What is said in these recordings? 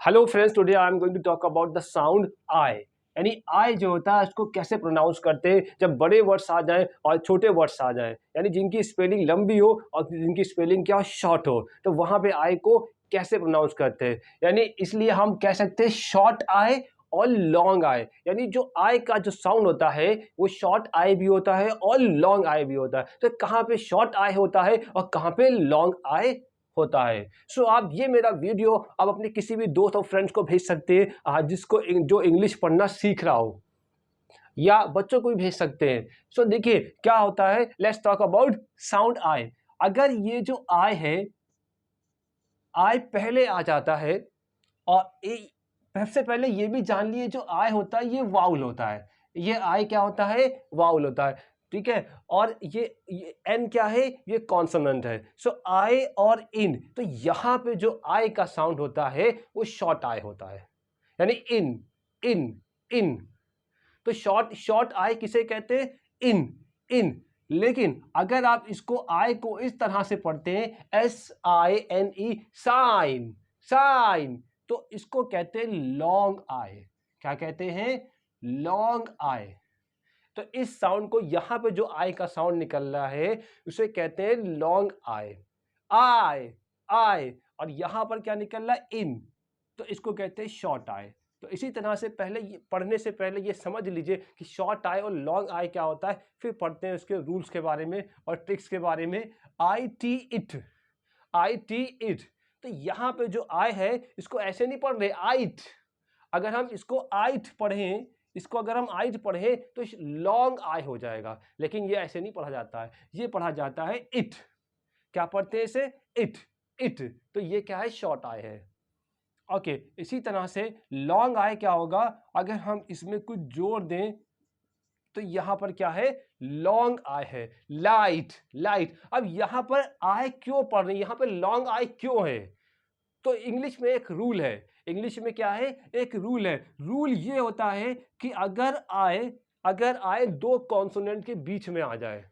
Hello friends, today I am going to talk about the sound I. यानी I जो होता है उसको कैसे प्रोनाउंस करते हैं जब बड़े वर्ड्स आ जाएं और छोटे वर्ड्स आ जाएं, यानी जिनकी स्पेलिंग लंबी हो और जिनकी स्पेलिंग क्या शॉर्ट हो, तो वहां पे आई को कैसे प्रोनाउंस करते हैं। यानी इसलिए हम कह सकते हैं शॉर्ट आई और लॉन्ग आई। यानी जो आई का जो साउंड होता है वो शॉर्ट आई भी होता है और लॉन्ग आई भी होता है। तो कहाँ पे शॉर्ट आई होता है और कहाँ पे लॉन्ग आई होता है। सो आप ये मेरा वीडियो आप अपने किसी भी दोस्त और फ्रेंड्स को भेज सकते हैं जिसको जो इंग्लिश पढ़ना सीख रहा हो, या बच्चों को भी भेज सकते हैं। सो देखिए क्या होता है, लेट्स टॉक अबाउट साउंड आई। अगर ये जो आई है, आई पहले आ जाता है और सबसे पहले ये भी जान लिए जो आई होता है ये वाउल होता है। ये आई क्या होता है, वाउल होता है, ठीक है। और ये एन क्या है, ये कॉन्सोनेंट है। सो आई और इन, तो यहां पे जो आई का साउंड होता है वो शॉर्ट आई होता है, यानी इन इन इन। तो शॉर्ट शॉर्ट आई किसे कहते हैं, इन इन। लेकिन अगर आप इसको आई को इस तरह से पढ़ते हैं SINE, साइन साइन, तो इसको कहते हैं लॉन्ग आई। क्या कहते हैं, लॉन्ग आई। तो इस साउंड को यहां पे जो आई का साउंड निकल रहा है उसे कहते हैं लॉन्ग आई। आई आई, और यहां पर क्या निकल रहा है, इन, तो इसको कहते हैं शॉर्ट आई। तो इसी तरह से पहले पढ़ने से पहले ये समझ लीजिए कि शॉर्ट आई और लॉन्ग आई क्या होता है, फिर पढ़ते हैं उसके रूल्स के बारे में और ट्रिक्स के बारे में। I T it, I T it. तो यहां पे जो आई है इसको ऐसे नहीं पढ़ रहे आइट। अगर हम इसको आइट पढ़ें, इसको अगर हम आइट पढ़ें तो लॉन्ग आई हो जाएगा, लेकिन ये ऐसे नहीं पढ़ा जाता है, ये पढ़ा जाता है इट। क्या पढ़ते हैं इसे, इट इट। तो ये क्या है, शॉर्ट आई है। ओके, इसी तरह से लॉन्ग आई क्या होगा, अगर हम इसमें कुछ जोड़ दें तो यहां पर क्या है, लॉन्ग आई है, लाइट लाइट। अब यहां पर आई क्यों पढ़ रहे हैं, यहां पर लॉन्ग आई क्यों है, तो इंग्लिश में एक रूल है। इंग्लिश में क्या है, एक रूल है। रूल ये होता है कि अगर आए दो कॉन्सोनेंट के बीच में आ जाए,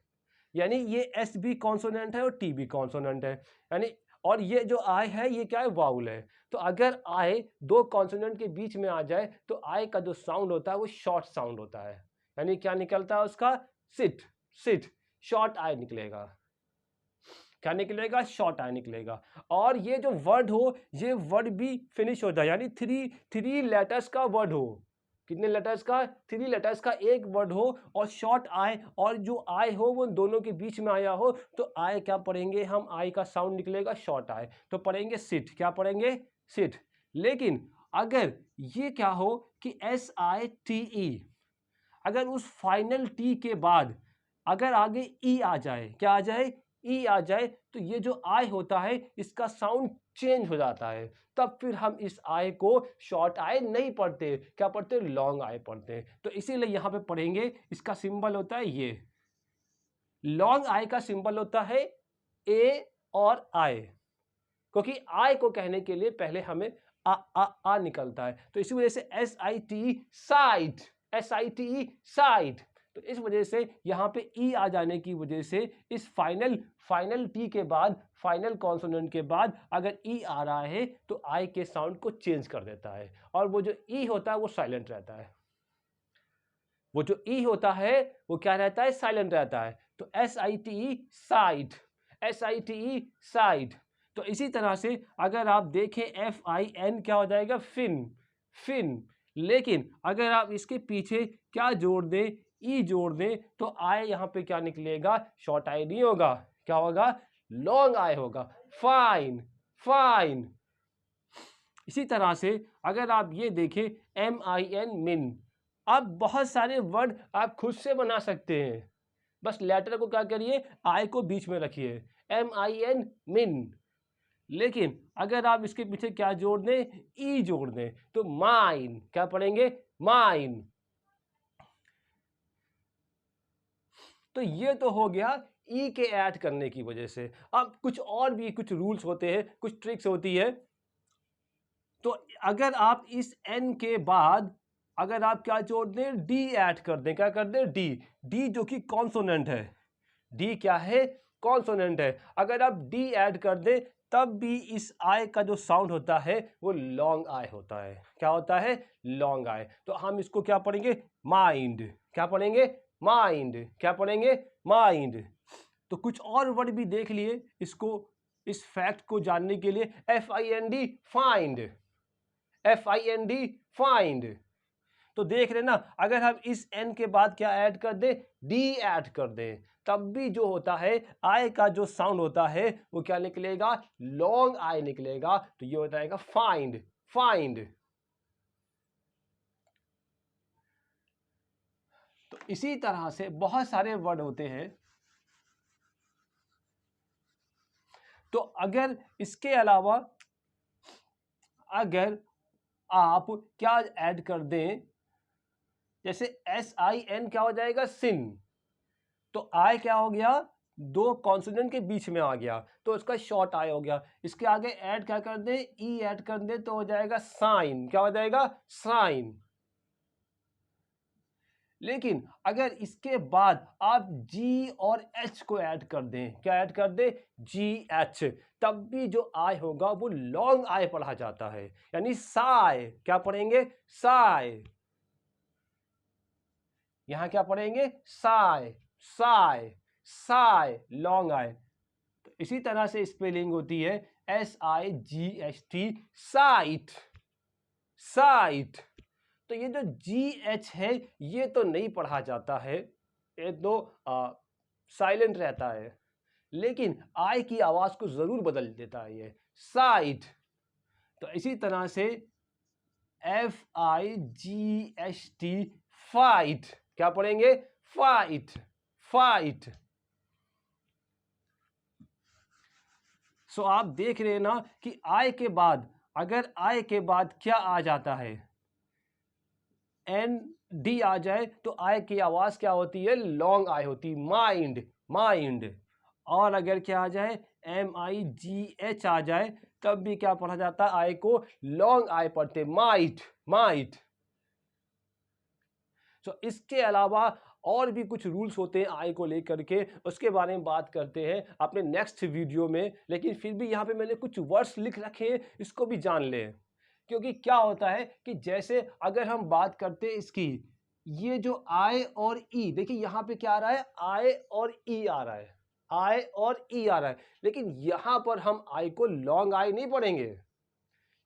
यानी ये एस भी कॉन्सोनेंट है और टी भी कॉन्सोनेंट है, यानी और ये जो आई है ये क्या है, वाउल है। तो अगर आई दो कॉन्सोनेंट के बीच में आ जाए तो आई का जो साउंड होता है वो शॉर्ट साउंड होता है। यानी क्या निकलता है उसका, सिट सिट, शॉर्ट आई निकलेगा। क्या निकलेगा, शॉर्ट आई निकलेगा। और ये जो वर्ड हो ये वर्ड भी फिनिश हो जाए, यानी थ्री लेटर्स का वर्ड हो। कितने लेटर्स का, 3 लेटर्स का एक वर्ड हो और शॉर्ट आई, और जो आई हो वो दोनों के बीच में आया हो, तो आई क्या पढ़ेंगे हम, आई का साउंड निकलेगा शॉर्ट आई, तो पढ़ेंगे सिट। क्या पढ़ेंगे, सिट। लेकिन अगर ये क्या हो कि SITE, अगर उस फाइनल टी के बाद अगर आगे ई आ जाए, क्या आ जाए, ई आ जाए, तो ये जो आई होता है इसका साउंड चेंज हो जाता है। तब फिर हम इस आई को शॉर्ट आई नहीं पढ़ते, क्या पढ़ते, लॉन्ग आई पढ़ते हैं। तो इसीलिए यहां पे पढ़ेंगे, इसका सिंबल होता है ये, लॉन्ग आई का सिंबल होता है ए और आई, क्योंकि आई को कहने के लिए पहले हमें आ निकलता है। तो इसी वजह से SITE साइट, SITE साइट। तो इस वजह से यहां पे ई आ जाने की वजह से इस फाइनल टी के बाद, फाइनल कॉन्सोनेंट के बाद अगर ई आ रहा है तो आई के साउंड को चेंज कर देता है, और वो जो ई होता है वो साइलेंट रहता है। वो जो ई होता है वो क्या रहता है, साइलेंट रहता है। तो SITE साइट, SITE साइट। तो इसी तरह से अगर आप देखें FIN क्या हो जाएगा, फिन फिन। लेकिन अगर आप इसके पीछे क्या जोड़ दें, ई जोड़ दें, तो आई यहां पे क्या निकलेगा, शॉर्ट आई नहीं होगा, क्या होगा, लॉन्ग आई होगा, फाइन फाइन। इसी तरह से अगर आप ये देखें MIN, मिन। आप बहुत सारे वर्ड आप खुद से बना सकते हैं, बस लेटर को क्या करिए, आई को बीच में रखिए, MIN मिन। लेकिन अगर आप इसके पीछे क्या जोड़ दें, ई जोड़ दें, तो माइन। क्या पढ़ेंगे, माइन। तो ये तो हो गया ई के ऐड करने की वजह से। अब कुछ और भी कुछ रूल्स होते हैं, कुछ ट्रिक्स होती है। तो अगर आप इस एन के बाद अगर आप क्या जोड़ दें, डी ऐड कर दें, क्या कर दें, डी, डी जो कि कॉन्सोनेंट है, डी क्या है, कॉन्सोनेंट है। अगर आप डी ऐड कर दें तब भी इस आई का जो साउंड होता है वो लॉन्ग आई होता है। क्या होता है? Long I. तो हम इसको क्या पढ़ेंगे? माइंड। क्या पढ़ेंगे? माइंड। क्या पढ़ेंगे? माइंड। तो कुछ और वर्ड भी देख लिए इसको, इस फैक्ट को जानने के लिए। FIND find, FIND find. तो देख रहे ना, अगर हम इस एन के बाद क्या ऐड कर दें? डी ऐड कर दें, तब भी जो होता है आई का जो साउंड होता है वो क्या निकलेगा? लॉन्ग आई निकलेगा। तो ये हो जाएगा फाइंड, फाइंड। तो इसी तरह से बहुत सारे वर्ड होते हैं। तो अगर इसके अलावा अगर आप क्या ऐड कर दें, जैसे SIN क्या हो जाएगा? सिन। तो आई क्या हो गया? दो कॉन्सोनेंट के बीच में आ गया तो उसका शॉर्ट आई हो गया। इसके आगे ऐड क्या कर दे? ई ऐड कर दे तो हो जाएगा साइन। क्या हो जाएगा? साइन। लेकिन अगर इसके बाद आप जी और एच को ऐड कर दें, क्या ऐड कर दे? GH, तब भी जो आई होगा वो लॉन्ग आई पढ़ा जाता है, यानी साय। क्या पढ़ेंगे? साय। यहां क्या पढ़ेंगे? Sai, Sai, Sai, long I. तो इसी तरह से स्पेलिंग होती है SIGHT, साइट, साइट। तो ये जो GH है ये तो नहीं पढ़ा जाता है, ये तो साइलेंट रहता है, लेकिन आई की आवाज को जरूर बदल देता है ये, साइट। तो इसी तरह से FIGHT फाइट। क्या पढ़ेंगे? Fight, fight. सो आप देख रहे हैं ना कि आई के बाद, अगर आई के बाद क्या आ जाता है? ND आ जाए तो आई की आवाज क्या होती है? लॉन्ग आई होती, माइंड, माइंड। और अगर क्या आ जाए? MIGH आ जाए तब भी क्या पढ़ा जाता है? आई को लॉन्ग आई पढ़ते, माइट, माइट। तो इसके अलावा और भी कुछ रूल्स होते हैं आई को लेकर के, उसके बारे में बात करते हैं अपने नेक्स्ट वीडियो में। लेकिन फिर भी यहाँ पे मैंने कुछ वर्ड्स लिख रखे हैं, इसको भी जान लें। क्योंकि क्या होता है कि जैसे अगर हम बात करते हैं इसकी, ये जो आई और ई, देखिए यहाँ पे क्या आ रहा है? आई और ई आ रहा है, आई और ई आ रहा है, लेकिन यहाँ पर हम आई को लॉन्ग आई नहीं पढ़ेंगे।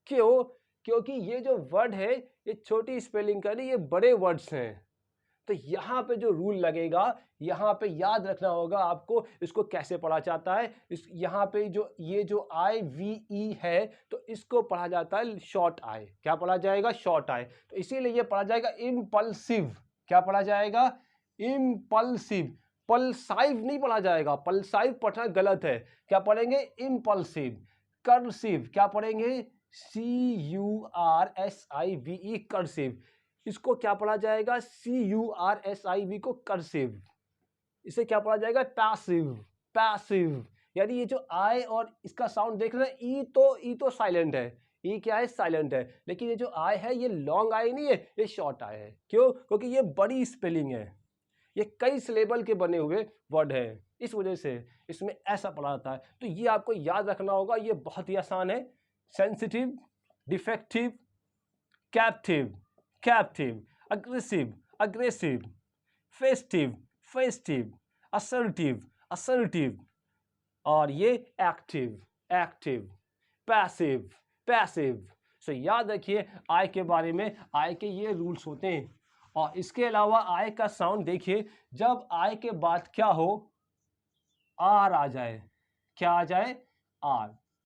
क्यों? क्योंकि ये जो वर्ड है ये छोटी स्पेलिंग का नहीं, ये बड़े वर्ड्स हैं। तो यहाँ पे जो रूल लगेगा, यहाँ पे याद रखना होगा आपको इसको कैसे पढ़ा जाता है। इस यहाँ पे जो ये जो IVE है तो इसको पढ़ा जाता है शॉर्ट आई। क्या पढ़ा जाएगा? शॉर्ट आई। तो इसीलिए ये पढ़ा जाएगा इम्पल्सिव। क्या पढ़ा जाएगा? इम्पल्सिव। पल्साइव नहीं पढ़ा जाएगा, पल्साइव पढ़ना गलत है। क्या पढ़ेंगे? इम्पल्सिव। कर्सिव क्या पढ़ेंगे? CURSIVE, cursive. इसको क्या पढ़ा जाएगा? CURSIV को कर्सिव। इसे क्या पढ़ा जाएगा? Passive, passive. यानी ये जो आई और इसका साउंड देख रहे हैं, ई तो साइलेंट है, ई क्या है? साइलेंट है। लेकिन ये जो आई है ये लॉन्ग आई नहीं है, ये शॉर्ट आई है। क्यों? क्योंकि ये बड़ी स्पेलिंग है, ये कई सिलेबल के बने हुए वर्ड है, इस वजह से इसमें ऐसा पढ़ा जाता है। तो ये आपको याद रखना होगा, ये बहुत ही आसान है। Sensitive, defective, captive, captive, aggressive, aggressive, festive, festive, assertive, assertive, और ये active, active, passive, passive। सो याद रखिए आई के बारे में, आई के ये रूल्स होते हैं। और इसके अलावा आई का साउंड देखिए, जब आई के बाद क्या हो? आर आ जाए। क्या आ जाए? आर।